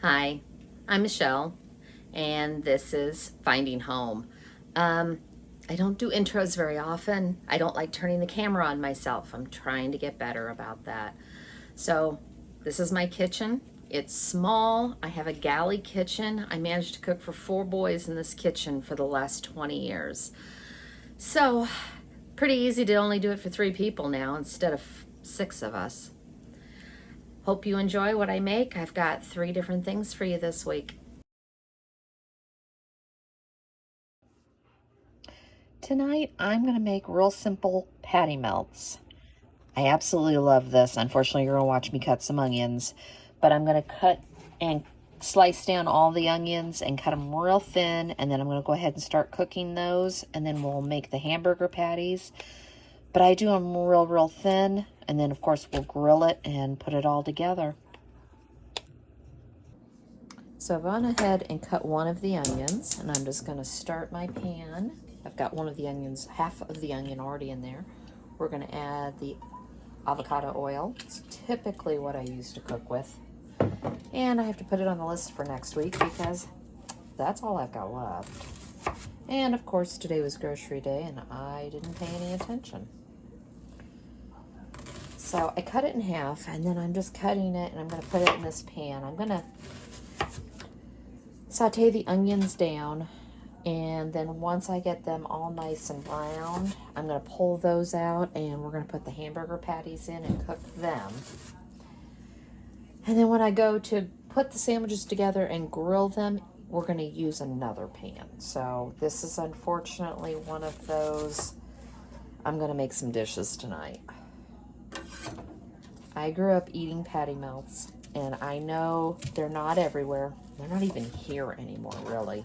Hi, I'm Michelle, and this is Finding Home. Um, I don't do intros very often. I don't like turning the camera on myself. I'm trying to get better about that. So, this is my kitchen. It's small. I have a galley kitchen. I managed to cook for 4 boys in this kitchen for the last 20 years. So, pretty easy to only do it for 3 people now instead of 6 of us. Hope you enjoy what I make. I've got 3 different things for you this week. Tonight, I'm going to make real simple patty melts. I absolutely love this. Unfortunately, you're going to watch me cut some onions, but I'm going to cut and slice down all the onions and cut them real thin, and then I'm going to go ahead and start cooking those, and then we'll make the hamburger patties. But I do them real thin, and then, of course, we'll grill it and put it all together. So I've gone ahead and cut one of the onions, and I'm just going to start my pan. I've got one of the onions, half of the onion already in there. We're going to add the avocado oil. It's typically what I used to cook with. And I have to put it on the list for next week because that's all I've got left. And of course, today was grocery day and I didn't pay any attention. So I cut it in half, and then I'm just cutting it and I'm going to put it in this pan. I'm going to saute the onions down, and then once I get them all nice and browned, I'm going to pull those out and we're going to put the hamburger patties in and cook them. And then when I go to put the sandwiches together and grill them, we're going to use another pan. So this is unfortunately one of those. I'm going to make some dishes tonight. I grew up eating patty melts, and I know they're not everywhere. They're not even here anymore, really.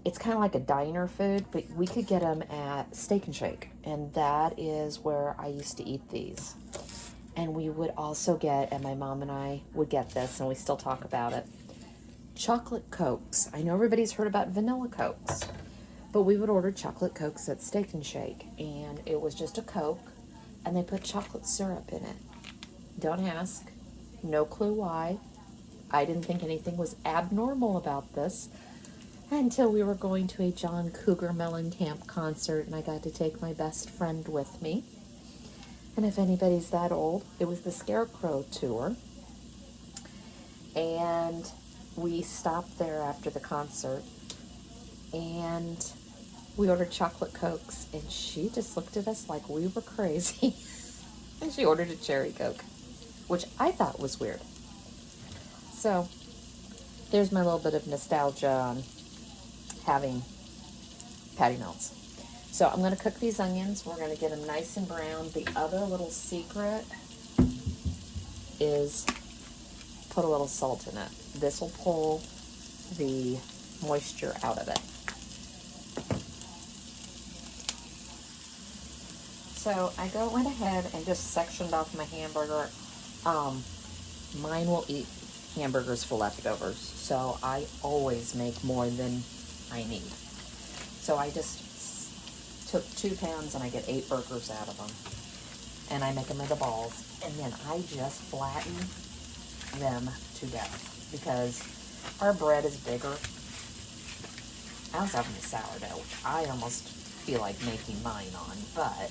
It's kind of like a diner food, but we could get them at Steak and Shake, and that is where I used to eat these. And we would also get, and my mom and I would get this, and we still talk about it, chocolate Cokes. I know everybody's heard about vanilla Cokes, but we would order chocolate Cokes at Steak and Shake, and it was just a Coke, and they put chocolate syrup in it. Don't ask. No clue why. I didn't think anything was abnormal about this until we were going to a John Cougar Mellencamp concert, and I got to take my best friend with me. And if anybody's that old, it was the Scarecrow tour. And we stopped there after the concert, and we ordered chocolate Cokes, and she just looked at us like we were crazy. And she ordered a cherry Coke, which I thought was weird. So there's my little bit of nostalgia on having patty melts. So I'm going to cook these onions. We're going to get them nice and brown. The other little secret is put a little salt in it. This will pull the moisture out of it. So I went ahead and just sectioned off my hamburger. Mine will eat hamburgers for leftovers, so I always make more than I need. So I just took 2 pounds and I get 8 burgers out of them. And I make them into balls, and then I just flatten them to death because our bread is bigger. I was having a sourdough, which I almost feel like making mine on, but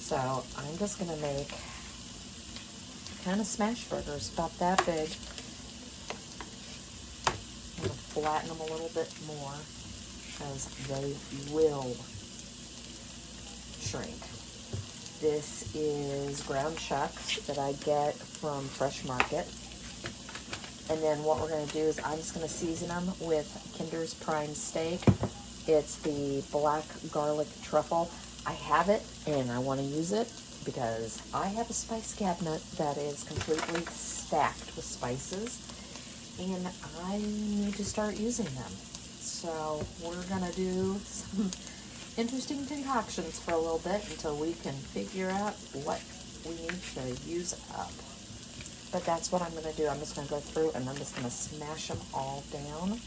so I'm just gonna make kind of smash burgers about that big. I'm gonna flatten them a little bit more because they will shrink. This is ground chuck that I get from Fresh Market. And then what we're going to do is I'm just going to season them with Kinder's Prime Steak. It's the black garlic truffle. I have it and I want to use it because I have a spice cabinet that is completely stacked with spices, and I need to start using them. So we're going to do some interesting concoctions for a little bit until we can figure out what we need to use up. But that's what I'm going to do. I'm just going to go through and I'm just going to smash them all down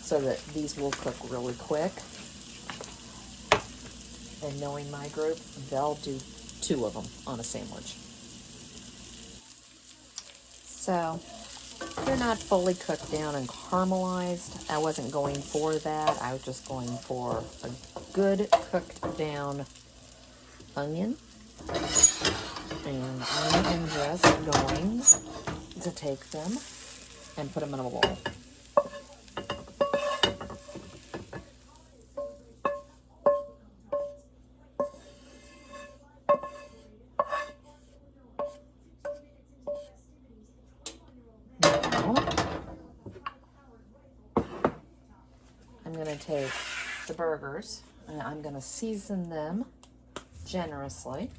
so that these will cook really quick. And knowing my group, they'll do 2 of them on a sandwich. So they're not fully cooked down and caramelized. I wasn't going for that. I was just going for a good cooked down onion. And I am just going to take them and put them in a bowl. Now, I'm going to take the burgers and I'm going to season them generously.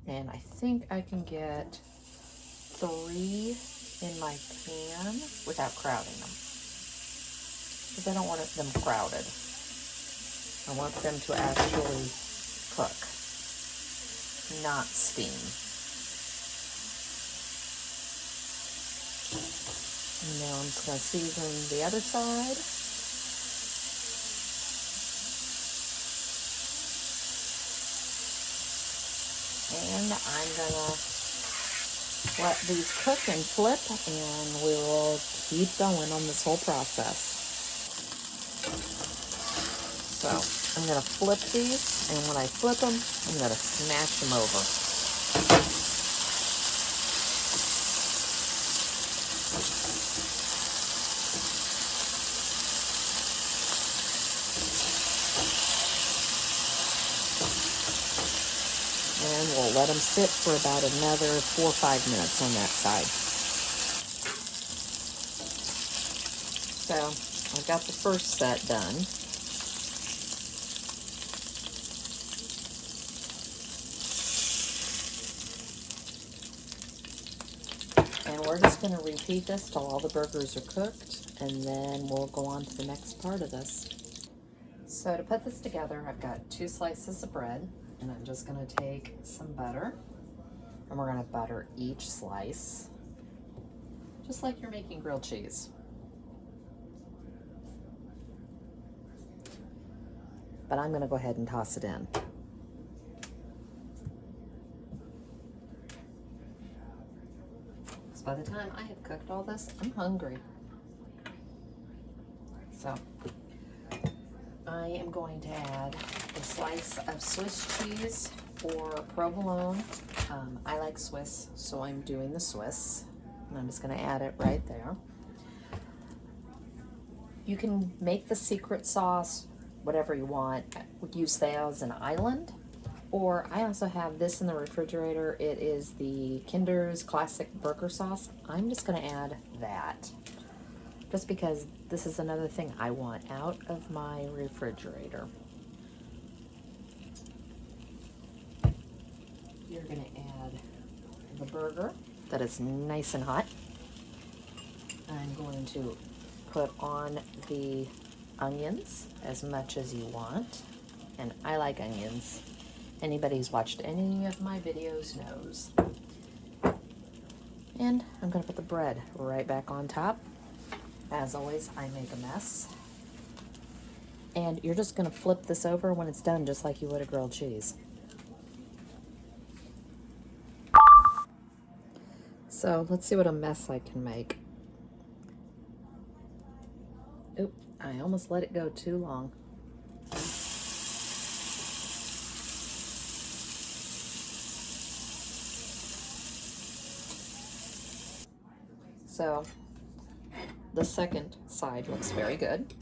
And I think I can get 3 in my pan without crowding them. Because I don't want them crowded. I want them to actually cook, not steam. And now I'm just going to season the other side. And I'm gonna let these cook and flip, and we will keep going on this whole process. So I'm gonna flip these, and when I flip them, I'm gonna smash them over. And we'll let them sit for about another 4 or 5 minutes on that side. So I've got the first set done. And we're just going to repeat this till all the burgers are cooked, and then we'll go on to the next part of this. So to put this together, I've got 2 slices of bread. And I'm just going to take some butter, and we're going to butter each slice, just like you're making grilled cheese. But I'm going to go ahead and toss it in. So by the time I have cooked all this, I'm hungry. So I am going to add a slice of Swiss cheese or provolone. I like Swiss, so I'm doing the Swiss. And I'm just going to add it right there. You can make the secret sauce, whatever you want. Use that as an island. Or I also have this in the refrigerator. It is the Kinder's Classic Burger Sauce. I'm just going to add that. Just because this is another thing I want out of my refrigerator. You're going to add the burger that is nice and hot. I'm going to put on the onions as much as you want. And I like onions. Anybody who's watched any of my videos knows. And I'm going to put the bread right back on top. As always, I make a mess. And you're just going to flip this over when it's done, just like you would a grilled cheese. So let's see what a mess I can make. Oop, I almost let it go too long. So the second side looks very good.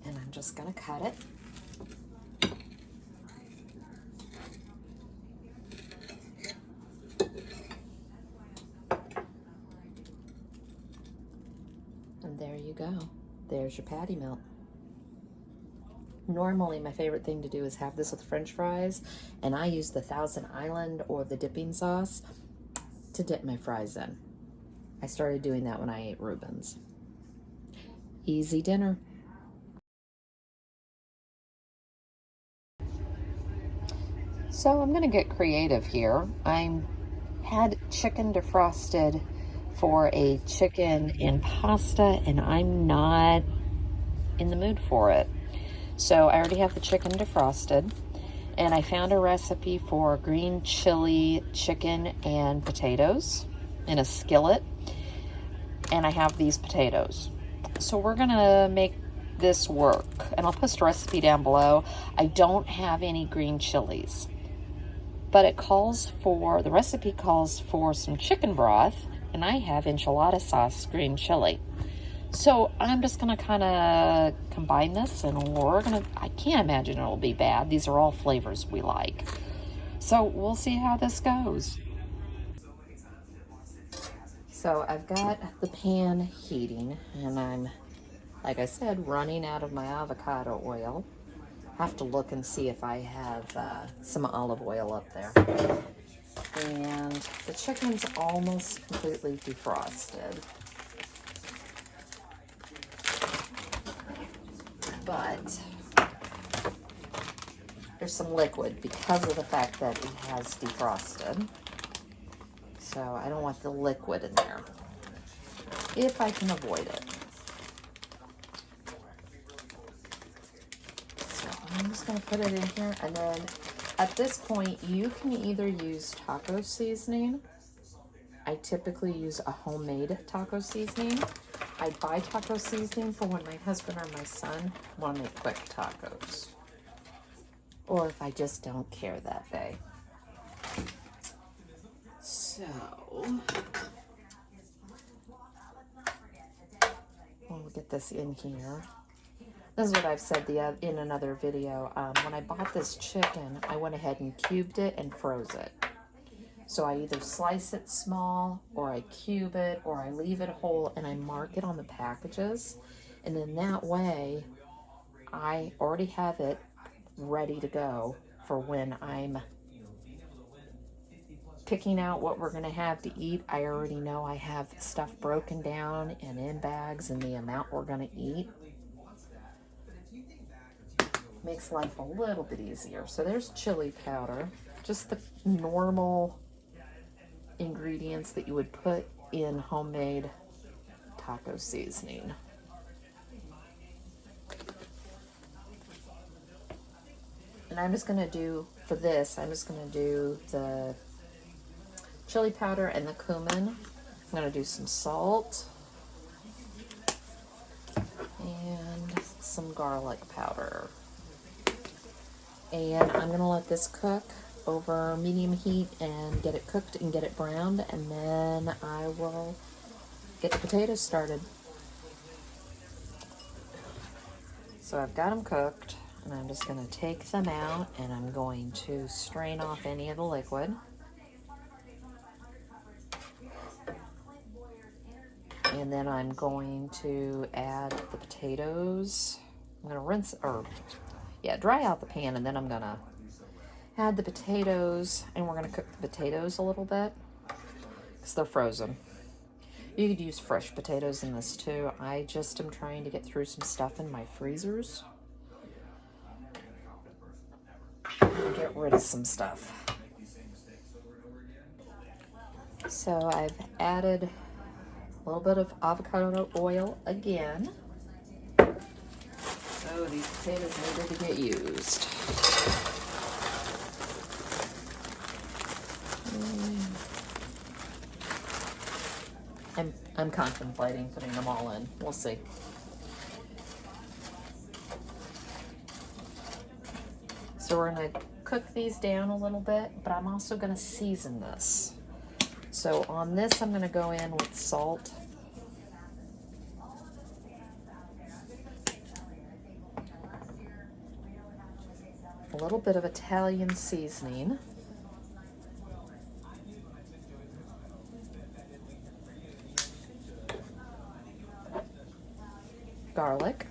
And I'm just going to cut it. And there you go. There's your patty melt. Normally, my favorite thing to do is have this with French fries, and I use the Thousand Island or the dipping sauce to dip my fries in. I started doing that when I ate Reuben's. Easy dinner. So I'm going to get creative here. I had chicken defrosted for a chicken and pasta, and I'm not in the mood for it. So I already have the chicken defrosted, And I found a recipe for green chili chicken and potatoes in a skillet. And I have these potatoes. So we're gonna make this work. And I'll post a recipe down below. I don't have any green chilies, but the recipe calls for some chicken broth, and I have enchilada sauce green chili. So I'm just gonna kind of combine this, and I can't imagine it'll be bad. These are all flavors we like. So we'll see how this goes. So I've got the pan heating, and I'm, like I said, running out of my avocado oil. I have to look and see if I have some olive oil up there. And the chicken's almost completely defrosted. But there's some liquid because of the fact that it has defrosted. So I don't want the liquid in there, if I can avoid it. So I'm just gonna put it in here, and then at this point you can either use taco seasoning. I typically use a homemade taco seasoning. I buy taco seasoning for when my husband or my son want to make quick tacos, or if I just don't care that day. So we'll get this in here. This is what I've said in another video. When I bought this chicken, I went ahead and cubed it and froze it. So I either slice it small, or I cube it, or I leave it whole, and I mark it on the packages. And then that way, I already have it ready to go for when I'm picking out what we're gonna have to eat. I already know I have stuff broken down and in bags and the amount we're gonna eat. Makes life a little bit easier. So there's chili powder, just the normal ingredients that you would put in homemade taco seasoning. And I'm just gonna do, for this, I'm just gonna do the chili powder and the cumin. I'm gonna do some salt and some garlic powder. And I'm gonna let this cook over medium heat and get it cooked and get it browned, and then I will get the potatoes started. So I've got them cooked, and I'm just gonna take them out, and I'm going to strain off any of the liquid. And then I'm going to add the potatoes. I'm gonna dry out the pan, and then I'm gonna add the potatoes, and we're gonna cook the potatoes a little bit because they're frozen. You could use fresh potatoes in this too. I just am trying to get through some stuff in my freezers and get rid of some stuff. So I've added a little bit of avocado oil again. Oh, these potatoes needed to get used. I'm contemplating putting them all in. We'll see. So we're gonna cook these down a little bit, but I'm also gonna season this. So on this, I'm gonna go in with salt, a little bit of Italian seasoning, garlic,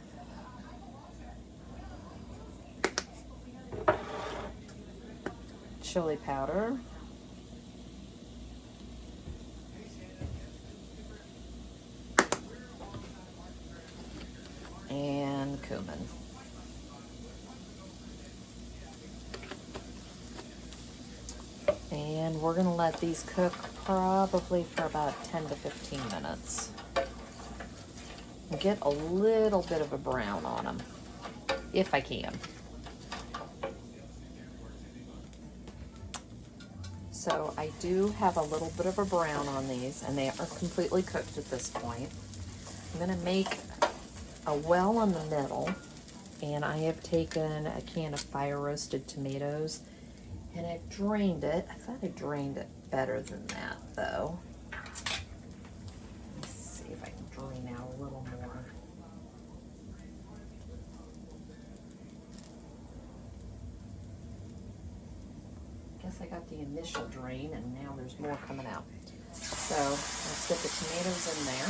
chili powder, and cumin. And we're gonna let these cook probably for about 10 to 15 minutes. Get a little bit of a brown on them, if I can. So I do have a little bit of a brown on these, and they are completely cooked at this point. I'm gonna make a well in the middle, and I have taken a can of fire roasted tomatoes, and I've drained it. I thought I drained it better than that, though. Let's see if I can drain out a little more. I guess I got the initial drain, and now there's more coming out. So let's get the tomatoes in there.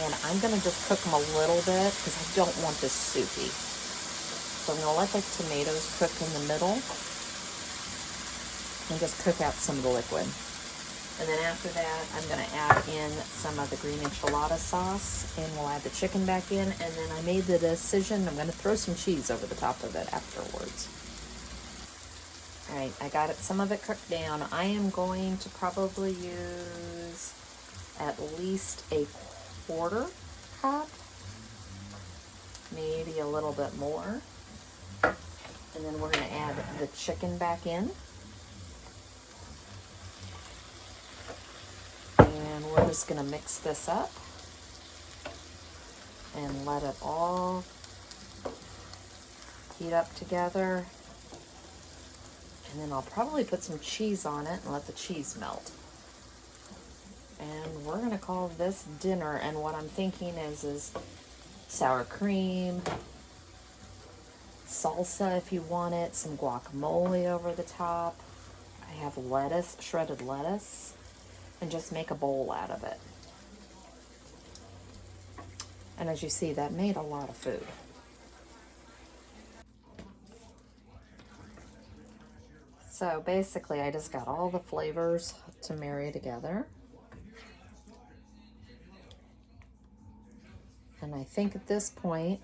And I'm gonna just cook them a little bit because I don't want this soupy. So I'm gonna let the tomatoes cook in the middle and just cook out some of the liquid. And then after that, I'm gonna add in some of the green enchilada sauce, and we'll add the chicken back in. And then I made the decision, I'm gonna throw some cheese over the top of it afterwards. All right, I got some of it cooked down. I am going to probably use at least a quarter cup, maybe a little bit more. And then we're going to add the chicken back in. And we're just going to mix this up and let it all heat up together. And then I'll probably put some cheese on it and let the cheese melt. And we're going to call this dinner. And what I'm thinking is sour cream, salsa if you want it, some guacamole over the top. I have lettuce, shredded lettuce, and just make a bowl out of it. And as you see, that made a lot of food. So basically, I just got all the flavors to marry together. And I think at this point,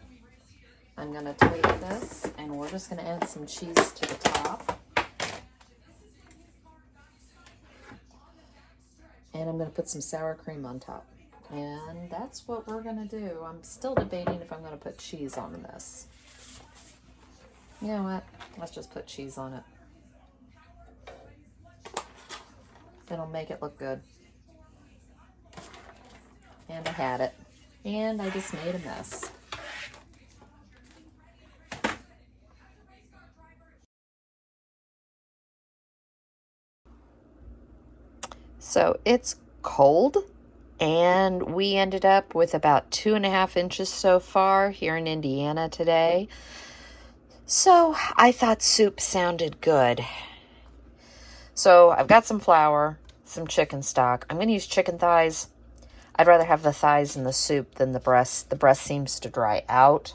I'm gonna take this and we're just gonna add some cheese to the top. And I'm gonna put some sour cream on top. And that's what we're gonna do. I'm still debating if I'm gonna put cheese on this. You know what? Let's just put cheese on it. It'll make it look good. And I had it. And I just made a mess. So it's cold, and we ended up with about 2.5 inches so far here in Indiana today. So I thought soup sounded good. So I've got some flour, some chicken stock. I'm going to use chicken thighs. I'd rather have the thighs in the soup than the breast. The breast seems to dry out.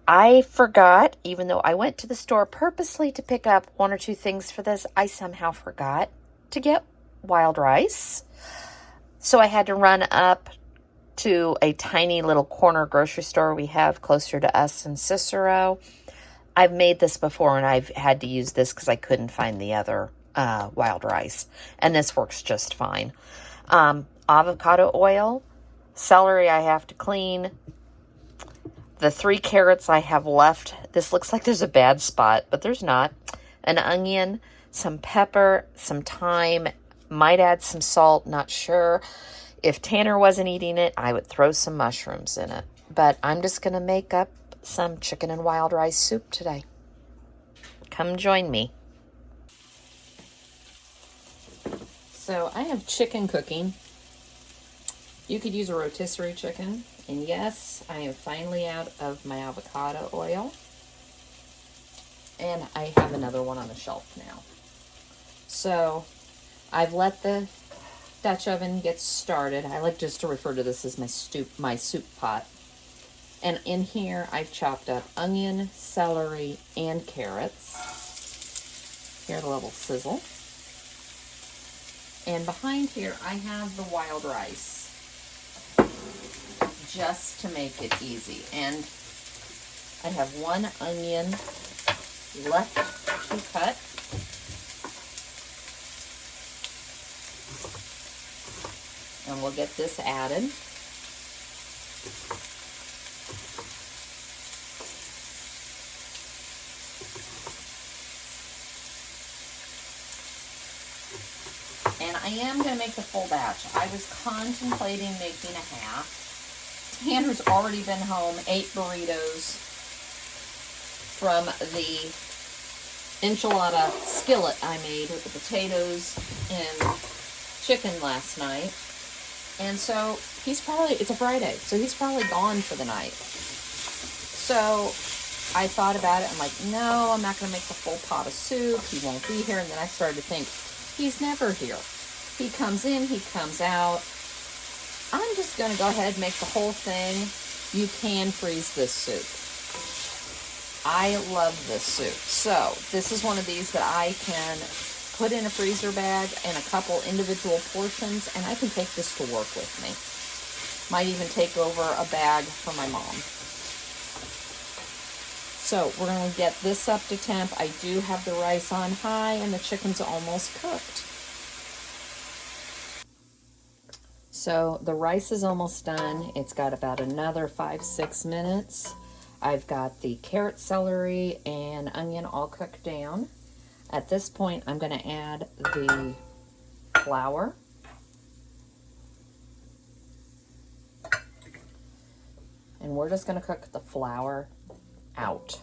I forgot, even though I went to the store purposely to pick up 1 or 2 things for this, I somehow forgot to get wild rice. So I had to run up to a tiny little corner grocery store we have closer to us in Cicero. I've made this before, and I've had to use this because I couldn't find the other wild rice. And this works just fine. Avocado oil, celery I have to clean. The 3 carrots I have left. This looks like there's a bad spot, but there's not. An onion, some pepper, some thyme, might add some salt, not sure. If Tanner wasn't eating it, I would throw some mushrooms in it. But I'm just going to make up some chicken and wild rice soup today. Come join me. So I have chicken cooking. You could use a rotisserie chicken. And yes, I am finally out of my avocado oil. And I have another one on the shelf now. So I've let the Dutch oven get started. I like just to refer to this as my soup pot. And in here, I've chopped up onion, celery, and carrots. Hear the little sizzle. And behind here, I have the wild rice, just to make it easy. And I have 1 onion left to cut. And we'll get this added. And I am going to make the full batch. I was contemplating making a half. Tanner's already been home, ate burritos from the enchilada skillet I made with the potatoes and chicken last night. And so he's probably, it's a Friday, so he's probably gone for the night. So I thought about it. I'm like, no, I'm not going to make the full pot of soup. He won't be here. And then I started to think, he's never here. He comes in, he comes out. I'm just going to go ahead and make the whole thing. You can freeze this soup. I love this soup. So this is one of these that I can put in a freezer bag and a couple individual portions, and I can take this to work with me. Might even take over a bag for my mom. So we're going to get this up to temp. I do have the rice on high and the chicken's almost cooked. So the rice is almost done. It's got about another 5-6 minutes. I've got the carrot, celery, and onion all cooked down. At this point, I'm going to add the flour. And we're just going to cook the flour out.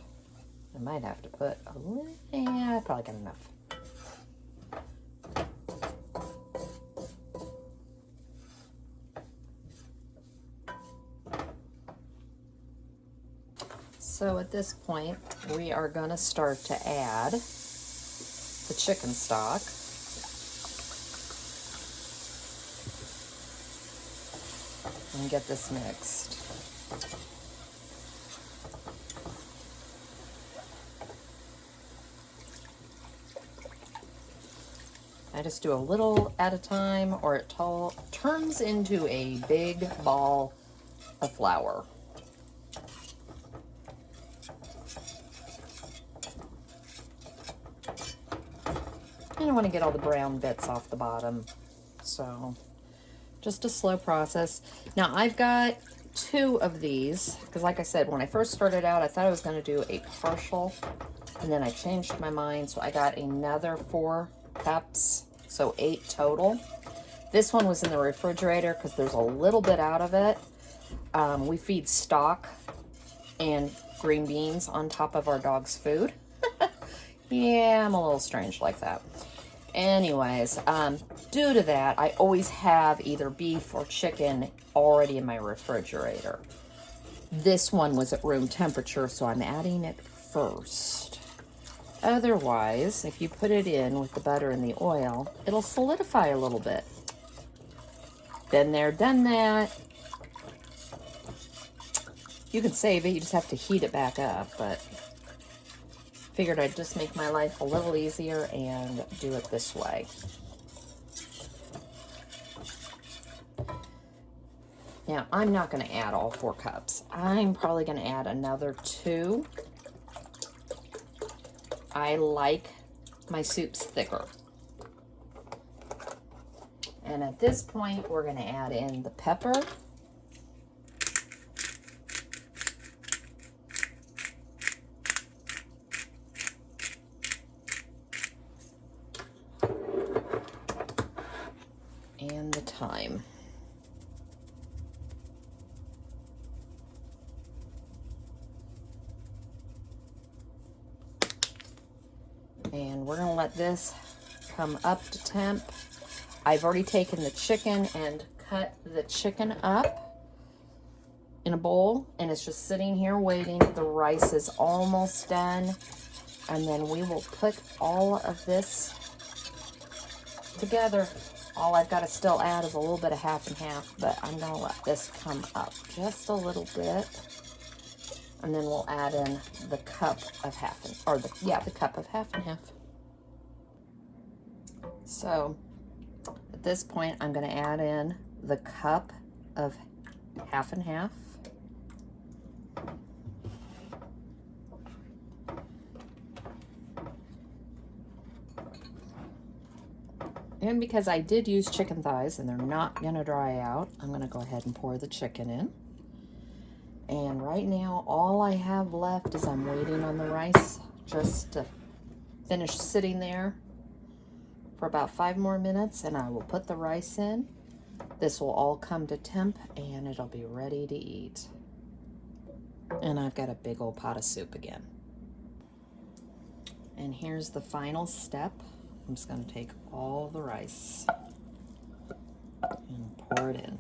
I might have to put a little, yeah, I probably got enough. So at this point, we are going to start to add the chicken stock. And get this mixed. I just do a little at a time, or it turns into a big ball of flour. And I want to get all the brown bits off the bottom. So just a slow process. Now I've got 2 of these, because like I said, when I first started out, I thought I was going to do a partial, and then I changed my mind. So I got another 4 cups, so 8 total. This one was in the refrigerator because there's a little bit out of it. We feed stock and green beans on top of our dog's food. Yeah, I'm a little strange like that. Anyways, due to that, I always have either beef or chicken already in my refrigerator. This one was at room temperature, so I'm adding it first. Otherwise, if you put it in with the butter and the oil, it'll solidify a little bit. Been there, done that. You can save it, you just have to heat it back up, but figured I'd just make my life a little easier and do it this way. Now, I'm not going to add all 4 cups. I'm probably going to add another 2. I like my soups thicker. And at this point, we're going to add in the pepper. And the thyme. And we're going to let this come up to temp. I've already taken the chicken and cut the chicken up in a bowl, and it's just sitting here waiting. The rice is almost done, and then we will put all of this together. All I've got to still add is a little bit of half and half, but I'm going to let this come up just a little bit. And then we'll add in the cup of half, the cup of half and half. So at this point, I'm going to add in the cup of half and half. And because I did use chicken thighs and they're not going to dry out, I'm going to go ahead and pour the chicken in. And right now, all I have left is I'm waiting on the rice just to finish sitting there for about 5 more minutes, and I will put the rice in. This will all come to temp, and it'll be ready to eat. And I've got a big old pot of soup again. And here's the final step. I'm just going to take all the rice and pour it in.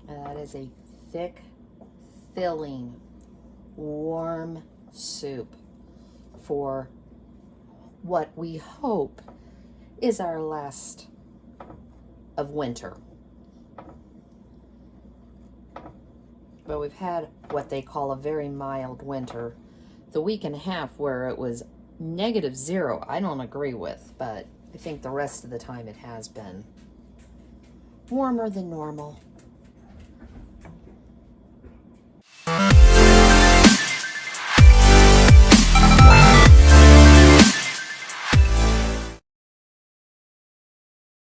That is a thick, filling, warm soup for what we hope is our last of winter. But we've had what they call a very mild winter. The week and a half where it was -0, I don't agree with, but I think the rest of the time it has been warmer than normal.